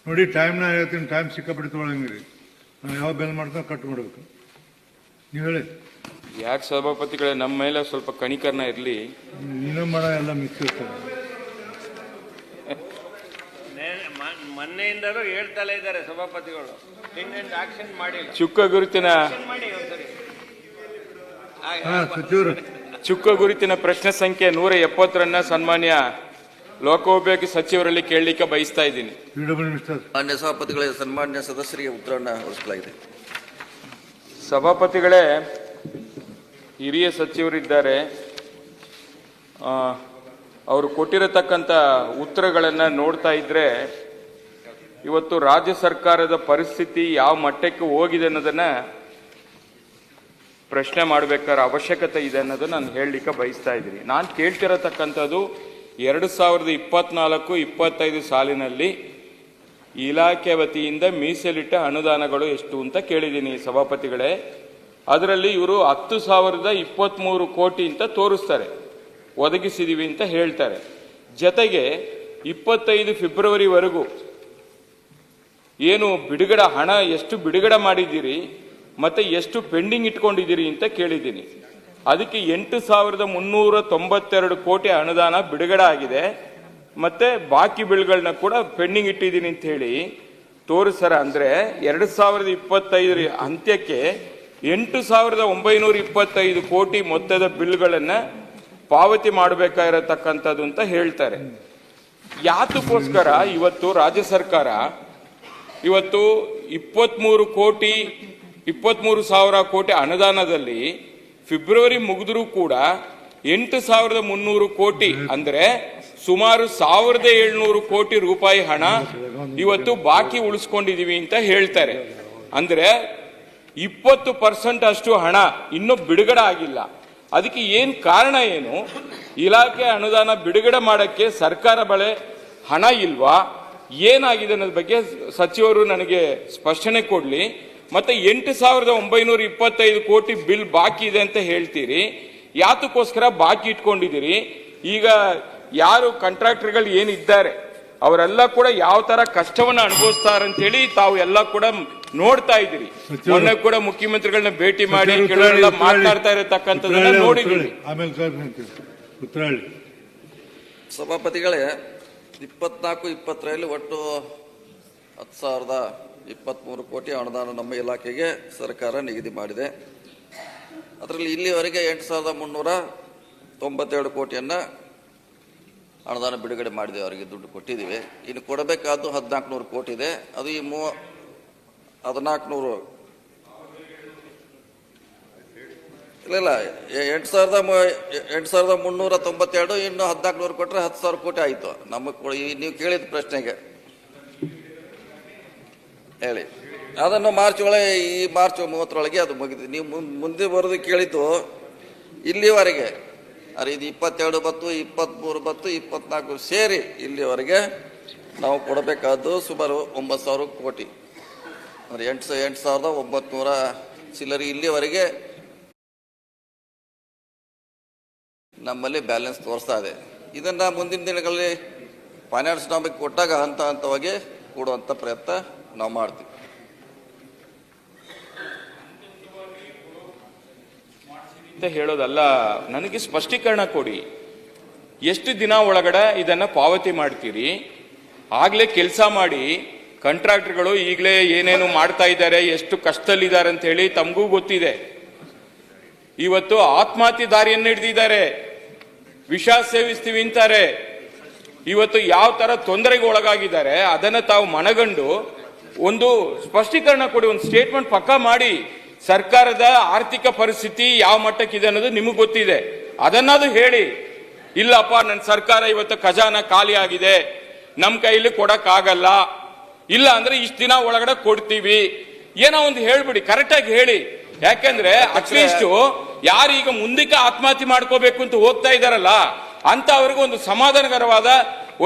ನೋಡಿ ಟೈಮ್ನ ಹೇಳ್ತೀನಿ, ಟೈಮ್ ಸಿಕ್ಕಾಪಟ್ಟೆ ತೊಗೊಳಂಗಿರಿ. ನಾವು ಯಾವ ಬೆಲ್ ಮಾಡ್ತಾ ಕಟ್ ಮಾಡಬೇಕು. ನೀವು ಹೇಳಿ ಯಾಕೆ ಸಭಾಪತಿಗಳೇ, ನಮ್ಮ ಮೇಲೆ ಸ್ವಲ್ಪ ಕಣಿಕರಣ ಇರಲಿ. ಇನ್ನೊಮ್ಮೆ ಎಲ್ಲ ಮಿಕ್ಸ್ ಇರ್ತದೆ. ಮೊನ್ನೆಯಿಂದಲೂ ಹೇಳ್ತಲೇ ಇದ್ದಾರೆ ಸಭಾಪತಿಗಳು, ಆಕ್ಷನ್ ಮಾಡಿಲ್ಲ. ಚುಕ್ಕ ಗುರುತಿನ ಪ್ರಶ್ನೆ ಸಂಖ್ಯೆ 170 ಸನ್ಮಾನ್ಯ ಲೋಕೋಪಯೋಗಿ ಸಚಿವರಲ್ಲಿ ಕೇಳಲಿಕ್ಕೆ ಬಯಸ್ತಾ ಇದ್ದೀನಿ. ಮಾನ್ಯ ಸಭಾಪತಿಗಳೇ, ಸನ್ಮಾನ್ಯ ಸದಸ್ಯರಿಗೆ ಉತ್ತರವನ್ನು ಹೊರಡಿಸಲಾಗಿದೆ. ಸಭಾಪತಿಗಳೇ, ಹಿರಿಯ ಸಚಿವರಿದ್ದಾರೆ, ಅವರು ಕೊಟ್ಟಿರತಕ್ಕಂಥ ಉತ್ತರಗಳನ್ನು ನೋಡ್ತಾ ಇದ್ರೆ ಇವತ್ತು ರಾಜ್ಯ ಸರ್ಕಾರದ ಪರಿಸ್ಥಿತಿ ಯಾವ ಮಟ್ಟಕ್ಕೆ ಹೋಗಿದೆ ಅನ್ನೋದನ್ನ ಪ್ರಶ್ನೆ ಮಾಡಬೇಕಾದ ಅವಶ್ಯಕತೆ ಇದೆ ಅನ್ನೋದನ್ನ ನಾನು ಹೇಳಲಿಕ್ಕೆ ಬಯಸ್ತಾ ಇದ್ದೀನಿ. ನಾನು ಕೇಳ್ತಿರತಕ್ಕಂಥದ್ದು 2024-25 ಸಾಲಿನಲ್ಲಿ ಇಲಾಖೆ ವತಿಯಿಂದ ಮೀಸಲಿಟ್ಟ ಅನುದಾನಗಳು ಎಷ್ಟು ಅಂತ ಕೇಳಿದ್ದೀನಿ ಸಭಾಪತಿಗಳೇ. ಅದರಲ್ಲಿ ಇವರು 10,023 ಕೋಟಿ ಅಂತ ತೋರಿಸ್ತಾರೆ, ಒದಗಿಸಿದೀವಿ ಅಂತ ಹೇಳ್ತಾರೆ. ಜೊತೆಗೆ 25 ಫೆಬ್ರವರಿವರೆಗೂ ಏನು ಬಿಡುಗಡೆ ಹಣ ಎಷ್ಟು ಬಿಡುಗಡೆ ಮಾಡಿದ್ದೀರಿ ಮತ್ತೆ ಎಷ್ಟು ಪೆಂಡಿಂಗ್ ಇಟ್ಕೊಂಡಿದ್ದೀರಿ ಅಂತ ಕೇಳಿದ್ದೀನಿ. ಅದಕ್ಕೆ 8,392 ಕೋಟಿ ಅನುದಾನ ಬಿಡುಗಡೆ ಆಗಿದೆ, ಮತ್ತೆ ಬಾಕಿ ಬಿಲ್ಗಳನ್ನ ಕೂಡ ಪೆಂಡಿಂಗ್ ಇಟ್ಟಿದ್ದೀನಿ ಅಂತ ಹೇಳಿ ತೋರಿಸ್ತಾರ. ಅಂದ್ರೆ 2025 ಅಂತ್ಯಕ್ಕೆ 8,925 ಕೋಟಿ ಮೊತ್ತದ ಬಿಲ್ಗಳನ್ನ ಪಾವತಿ ಮಾಡಬೇಕಾಗಿರತಕ್ಕಂಥದ್ದು ಅಂತ ಹೇಳ್ತಾರೆ. ಯಾತಕ್ಕೋಸ್ಕರ ಇವತ್ತು ರಾಜ್ಯ ಸರ್ಕಾರ ಇವತ್ತು 23,000 ಕೋಟಿ ಅನುದಾನದಲ್ಲಿ ಫೆಬ್ರವರಿ ಮುಗಿದ್ರೂ ಕೂಡ 8,300 ಕೋಟಿ ಅಂದ್ರೆ ಸುಮಾರು 1,700 ಕೋಟಿ ರೂಪಾಯಿ ಹಣ ಇವತ್ತು ಬಾಕಿ ಉಳಿಸ್ಕೊಂಡಿದೀವಿ ಅಂತ ಹೇಳ್ತಾರೆ. ಅಂದ್ರೆ 20% ಅಷ್ಟು ಹಣ ಇನ್ನೂ ಬಿಡುಗಡೆ ಆಗಿಲ್ಲ. ಅದಕ್ಕೆ ಏನ್ ಕಾರಣ ಏನು? ಇಲಾಖೆ ಅನುದಾನ ಬಿಡುಗಡೆ ಮಾಡಕ್ಕೆ ಸರ್ಕಾರ ಬಳಿ ಹಣ ಇಲ್ವಾ, ಏನಾಗಿದೆ ಅನ್ನೋದ್ರ ಬಗ್ಗೆ ಸಚಿವರು ನನಗೆ ಸ್ಪಷ್ಟನೆ ಕೊಡ್ಲಿ. ಮತ್ತೆ 8,925 ಕೋಟಿ ಬಿಲ್ ಬಾಕಿ ಇದೆ ಅಂತ ಹೇಳ್ತೀರಿ, ಯಾತಕ್ಕೋಸ್ಕರ ಬಾಕಿ ಇಟ್ಕೊಂಡಿದ್ದೀರಿ? ಈಗ ಯಾರು ಕಾಂಟ್ರಾಕ್ಟರ್ಗಳು ಏನಿದ್ದಾರೆ ಅವರೆಲ್ಲ ಕೂಡ ಯಾವ ತರ ಕಷ್ಟವನ್ನ ಅನುಭವಿಸ್ತಾರೆ ಅಂತ ಹೇಳಿ ತಾವು ಎಲ್ಲ ಕೂಡ ನೋಡ್ತಾ ಇದ್ದೀರಿ. ಮೊನ್ನೆ ಕೂಡ ಮುಖ್ಯಮಂತ್ರಿಗಳನ್ನ ಭೇಟಿ ಮಾಡಿ ಕೆಲವರೆಲ್ಲ ಮಾತನಾಡ್ತಾ ಇರತಕ್ಕಂಥದ್ದನ್ನ ನೋಡಿದ್ದೀರಿ. ಸಭಾಪತಿಗಳೇ, 24-20 ಒಟ್ಟು 10,023 ಕೋಟಿ ಅನುದಾನ ನಮ್ಮ ಇಲಾಖೆಗೆ ಸರ್ಕಾರ ನಿಗದಿ ಮಾಡಿದೆ. ಅದರಲ್ಲಿ ಇಲ್ಲಿವರೆಗೆ 8,392 ಕೋಟಿಯನ್ನ ಅನುದಾನ ಬಿಡುಗಡೆ ಮಾಡಿದೆ, ಅವರಿಗೆ ದುಡ್ಡು ಕೊಟ್ಟಿದ್ದೀವಿ. ಇನ್ನು ಕೊಡಬೇಕಾದ್ದು 1,400 ಕೋಟಿ ಇದೆ. ಅದು ಈ 1,400 ಇಲ್ಲ 8,392 ಇನ್ನು 1,400 ಕೊಟ್ಟರೆ 10,000 ಕೋಟಿ ಆಯಿತು. ನಮಗೆ ನೀವು ಕೇಳಿದ ಪ್ರಶ್ನೆಗೆ ಹೇಳಿ, ಅದನ್ನು ಮಾರ್ಚ್ 30 ಅದು ಮುಗಿದು. ನೀವು ಮುಂದೆ ಬರೋದು ಕೇಳಿದ್ದು ಇಲ್ಲಿವರೆಗೆ, ಅರೆ ಇದು 22 ಬತ್ತು, 23 ಬತ್ತು, 24 ಸೇರಿ ಇಲ್ಲಿವರೆಗೆ ನಾವು ಕೊಡಬೇಕಾದ್ದು ಸುಮಾರು 9,000 ಕೋಟಿ, ಅಂದರೆ 8,900 ಚಿಲ್ಲರೆ ಇಲ್ಲಿವರೆಗೆ ನಮ್ಮಲ್ಲಿ ಬ್ಯಾಲೆನ್ಸ್ ತೋರಿಸ್ತಾ ಇದೆ. ಇದನ್ನು ಮುಂದಿನ ದಿನಗಳಲ್ಲಿ ಫೈನಾನ್ಸ್ ನಮಗೆ ಕೊಟ್ಟಾಗ ಹಂತ ಹಂತವಾಗಿ ಕೊಡುವಂಥ ಪ್ರಯತ್ನ ನಾವು ಮಾಡ್ತೀವಿ. ಅಂತ ಹೇಳೋದಲ್ಲ, ನನಗೆ ಸ್ಪಷ್ಟೀಕರಣ ಕೊಡಿ. ಎಷ್ಟು ದಿನ ಒಳಗಡೆ ಇದನ್ನ ಪಾವತಿ ಮಾಡ್ತೀರಿ? ಆಗ್ಲೇ ಕೆಲಸ ಮಾಡಿ ಕಾಂಟ್ರಾಕ್ಟರ್ಗಳು ಈಗಲೇ ಏನೇನು ಮಾಡ್ತಾ ಇದ್ದಾರೆ, ಎಷ್ಟು ಕಷ್ಟದಲ್ಲಿದ್ದಾರೆ ಅಂತ ಹೇಳಿ ತಮಗೂ ಗೊತ್ತಿದೆ. ಇವತ್ತು ಆತ್ಮಹತ್ಯೆ ದಾರಿಯನ್ನು ಹಿಡಿದಿದ್ದಾರೆ, ವಿಷ ಸೇವಿಸ್ತೀವಿ ಅಂತಾರೆ. ಇವತ್ತು ಯಾವ ತರ ತೊಂದರೆಗೆ ಒಳಗಾಗಿದ್ದಾರೆ ಅದನ್ನ ತಾವು ಮನಗಂಡು ಒಂದು ಸ್ಪಷ್ಟೀಕರಣ ಕೊಡಿ, ಒಂದು ಸ್ಟೇಟ್ಮೆಂಟ್ ಪಕ್ಕಾ ಮಾಡಿ. ಸರ್ಕಾರದ ಆರ್ಥಿಕ ಪರಿಸ್ಥಿತಿ ಯಾವ ಮಟ್ಟಕ್ಕಿದೆ ಅನ್ನೋದು ನಿಮಗೆ ಗೊತ್ತಿದೆ, ಅದನ್ನಾದ್ರು ಹೇಳಿ. ಇಲ್ಲಪ್ಪ ನನ್ನ ಸರ್ಕಾರ ಇವತ್ತು ಖಜಾನ ಖಾಲಿ ಆಗಿದೆ, ನಮ್ ಕೈಲಿ ಕೊಡಕ್ ಆಗಲ್ಲ, ಇಲ್ಲ ಅಂದ್ರೆ ಇಷ್ಟ ದಿನ ಒಳಗಡೆ ಕೊಡ್ತೀವಿ, ಏನೋ ಒಂದು ಹೇಳ್ಬಿಡಿ, ಕರೆಕ್ಟಾಗಿ ಹೇಳಿ. ಯಾಕೆಂದ್ರೆ ಅಟ್ಲೀಸ್ಟ್ ಯಾರೀಗ ಮುಂದಕ್ಕೆ ಆತ್ಮಹತ್ಯೆ ಮಾಡ್ಕೋಬೇಕು ಅಂತ ಹೋಗ್ತಾ ಇದಾರಲ್ಲ ಅಂತ ಅವ್ರಿಗೆ ಒಂದು ಸಮಾಧಾನಕರವಾದ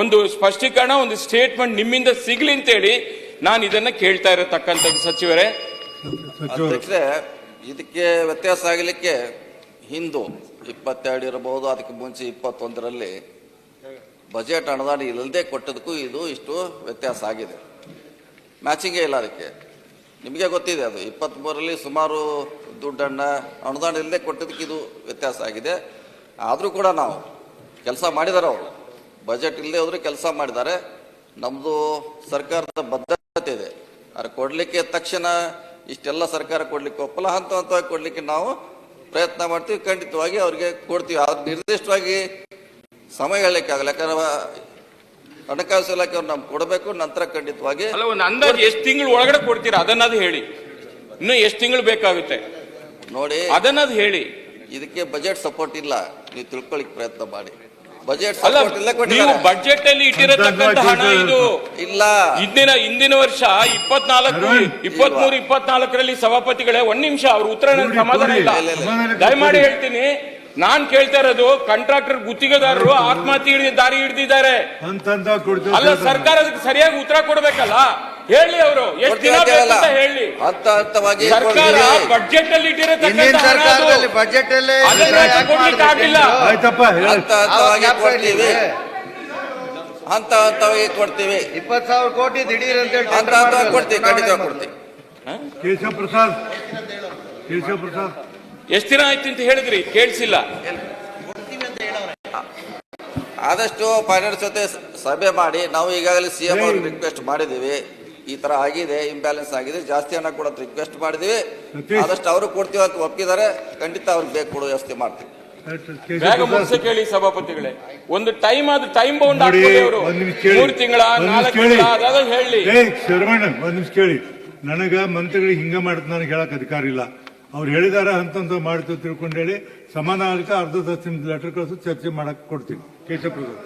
ಒಂದು ಸ್ಪಷ್ಟೀಕರಣ, ಒಂದು ಸ್ಟೇಟ್ಮೆಂಟ್ ನಿಮ್ಮಿಂದ ಸಿಗ್ಲಿ ಅಂತೇಳಿ ನಾನು ಇದನ್ನ ಕೇಳ್ತಾ ಇರತಕ್ಕಂಥದ್ದು. ಸಚಿವರೇ, ಅಧ್ಯಕ್ಷರೇ, ಇದಕ್ಕೆ ವ್ಯತ್ಯಾಸ ಆಗಲಿಕ್ಕೆ ಹಿಂದೂ 22 ಇರಬಹುದು, ಅದಕ್ಕೆ ಮುಂಚೆ 21ರಲ್ಲಿ ಬಜೆಟ್ ಅನುದಾನ ಇಲ್ಲದೆ ಕೊಟ್ಟದಕ್ಕೂ ಇದು ಇಷ್ಟು ವ್ಯತ್ಯಾಸ ಆಗಿದೆ. ಮ್ಯಾಚಿಂಗೇ ಇಲ್ಲ ಅದಕ್ಕೆ. ನಿಮಗೆ ಗೊತ್ತಿದೆ ಅದು 23ರಲ್ಲಿ ಸುಮಾರು ದುಡ್ಡನ್ನು ಅನುದಾನ ಇಲ್ಲದೆ ಕೊಟ್ಟಿದ್ದಕ್ಕೆ ಇದು ವ್ಯತ್ಯಾಸ ಆಗಿದೆ. ಆದರೂ ಕೂಡ ನಾವು ಕೆಲಸ ಮಾಡಿದ್ದಾರೆ, ಅವರು ಬಜೆಟ್ ಇಲ್ಲದೆ ಹೋದ್ರೆ ಕೆಲಸ ಮಾಡಿದ್ದಾರೆ. ನಮ್ಮದು ಸರ್ಕಾರದ ಬದ್ಧತೆ ಇದೆ, ಅದು ಕೊಡಲಿಕ್ಕೆ ತಕ್ಷಣ ಇಷ್ಟೆಲ್ಲ ಸರ್ಕಾರ ಕೊಡಲಿಕ್ಕೆ ಒಪ್ಪಲ್ಲ, ಹಂತ ಹಂತವಾಗಿ ಕೊಡಲಿಕ್ಕೆ ನಾವು ಪ್ರಯತ್ನ ಮಾಡ್ತೀವಿ. ಖಂಡಿತವಾಗಿ ಅವ್ರಿಗೆ ಕೊಡ್ತೀವಿ. ಆದ್ರೆ ನಿರ್ದಿಷ್ಟವಾಗಿ ಸಮಯ ಹೇಳಲಿಕ್ಕಾಗಲ್ಲ, ಯಾಕಂದ್ರೆ ಹಣಕಾಸು ಇಲಾಖೆ ಅವ್ರು ನಮ್ಗೆ ಕೊಡಬೇಕು. ನಂತರ ಖಂಡಿತವಾಗಿ ಅಲ್ಲ, ಒಂದು ಅಂದಾಜು ಎಷ್ಟು ತಿಂಗಳು ಒಳಗಡೆ ಕೊಡ್ತೀರಾ ಅದನ್ನದು ಹೇಳಿ. ಇನ್ನು ಎಷ್ಟು ತಿಂಗಳು ಬೇಕಾಗುತ್ತೆ ನೋಡಿ, ಅದನ್ನದು ಹೇಳಿ. ಇದಕ್ಕೆ ಬಜೆಟ್ ಸಪೋರ್ಟ್ ಇಲ್ಲ, ನೀವು ತಿಳ್ಕೊಳ್ಳಿಕ್ ಪ್ರಯತ್ನ ಮಾಡಿ. ಬಜೆಟ್ ಅಲ್ಲ, ಸಪೋರ್ಟ್ ಇಲ್ಲ, ನೀವು ಕೊಟ್ಟಿದ್ದಾರೆ. ಬಜೆಟ್ ಅಲ್ಲಿ ಇಟ್ಟಿರತಕ್ಕಂತ ಹಣ ಇದು ಇಲ್ಲ. ಹಿಂದಿನ ವರ್ಷ 24, 23, 24ರಲ್ಲಿ ಸಭಾಪತಿಗಳೇ, ಒಂದ್ ನಿಮಿಷ ಅವ್ರ ಉತ್ತರ ನನಗೆ ಸಮಾಧಾನ ಇಲ್ಲ, ದಯಮಾಡಿ ಹೇಳ್ತೀನಿ. ನಾನ್ ಕೇಳ್ತಾ ಇರೋದು, ಕಾಂಟ್ರಾಕ್ಟರ್ ಗುತ್ತಿಗೆದಾರರು ಆತ್ಮಹತ್ಯೆ ದಾರಿ ಹಿಡಿದಿದ್ದಾರೆ. ಅಲ್ಲ, ಸರ್ಕಾರ ಅದಕ್ಕೆ ಸರಿಯಾಗಿ ಉತ್ತರ ಕೊಡ್ಬೇಕಲ್ಲ. ಹೇಳಿ, ಅವರು ಎಷ್ಟು ದಿನ ಬೇಕು ಅಂತ ಹೇಳಿ. ಹಂತ ಹಂತವಾಗಿ ಸರ್ಕಾರ ಬಜೆಟ್ ಅಲ್ಲಿ ಇಟ್ಟಿರತಕ್ಕಂತ ಹಣ ಅದು. ಬಜೆಟ್ ಅದನ್ನ ಕೊಡ್ಲಿಕ್ಕೆ ಆಗಿಲ್ಲ. ಆಯ್ತಪ್ಪ, ಹಂತ ಹಂತವಾಗಿ ಕೊಡ್ತೀವಿ, ಹಂತ ಹಂತವಾಗಿ ಕೊಡ್ತೀವಿ. 20,000 ಕೋಟಿ ದಿಢೀರ್ ಅಂತ ಹೇಳಿ ಹಂತ ಹಂತವಾಗಿ ಕೊಡ್ತೀವಿ, ಖಂಡಿತವಾಗಿ ಕೊಡ್ತೀವಿ. ಕೇಶವ ಪ್ರಸಾದ್ ಎಷ್ಟು ದಿನ ಆಯ್ತು ಅಂತ ಹೇಳಿದ್ರಿ, ಕೇಳಿಸಿಲ್ಲ. ಆದಷ್ಟು ಫೈನಾನ್ಸ್ ಜೊತೆ ಸಭೆ ಮಾಡಿ, ನಾವು ಈಗಾಗಲೇ CM ಅವ್ರಿಗೆ ರಿಕ್ವೆಸ್ಟ್ ಮಾಡಿದ್ದೀವಿ. ಈ ತರ ಆಗಿದೆ, ಇಂಬ್ಯಾಲೆನ್ಸ್ ಆಗಿದೆ, ಜಾಸ್ತಿ ಹಣ ಕೂಡ ರಿಕ್ವೆಸ್ಟ್ ಮಾಡಿದೀವಿ. ಆದಷ್ಟು ಅವರು ಕೊಡ್ತೀವಿ ಅಂತ ಒಪ್ಪಿದ್ದಾರೆ. ಖಂಡಿತ ಅವ್ರಿಗೆ ಬೇಕು ಕೊಡೋ ವ್ಯವಸ್ಥೆ ಮಾಡ್ತೀವಿ. ಬೇಗ ಮುಗಿಸ ಕೇಳಿ ಸಭಾಪತಿಗಳೇ. ಒಂದು ಟೈಮ್ ಆದ ಟೈಮ್ ಬೌಂಡ್ ಹಾಕೊಳ್ಳಿ ಅವರು. 3 ತಿಂಗಳ 4 ತಿಂಗಳ ಅದಾದ ಹೇಳಿ. ಶರವಣ, ಒಂದ್ ನಿಮಿಷ ಕೇಳಿ. ನನಗ ಮಂತ್ರಿಗಳಿಗೆ ಹಿಂಗ ಮಾಡುತ್ತ ನನಗೆ ಹೇಳಕ್ ಅಧಿಕಾರ ಇಲ್ಲ. ಅವ್ರು ಹೇಳಿದಾರ ಅಂತಂತ ಮಾಡ್ತೀವಿ ತಿಳ್ಕೊಂಡು ಹೇಳಿ ಸಮಾಧಾನ ಅರ್ಧ ಲೆಟರ್ ಕಳಿಸು, ಚರ್ಚೆ ಮಾಡಕ್ ಕೊಡ್ತೀವಿ. ಕೇಶವ ಪ್ರಸಾದ್.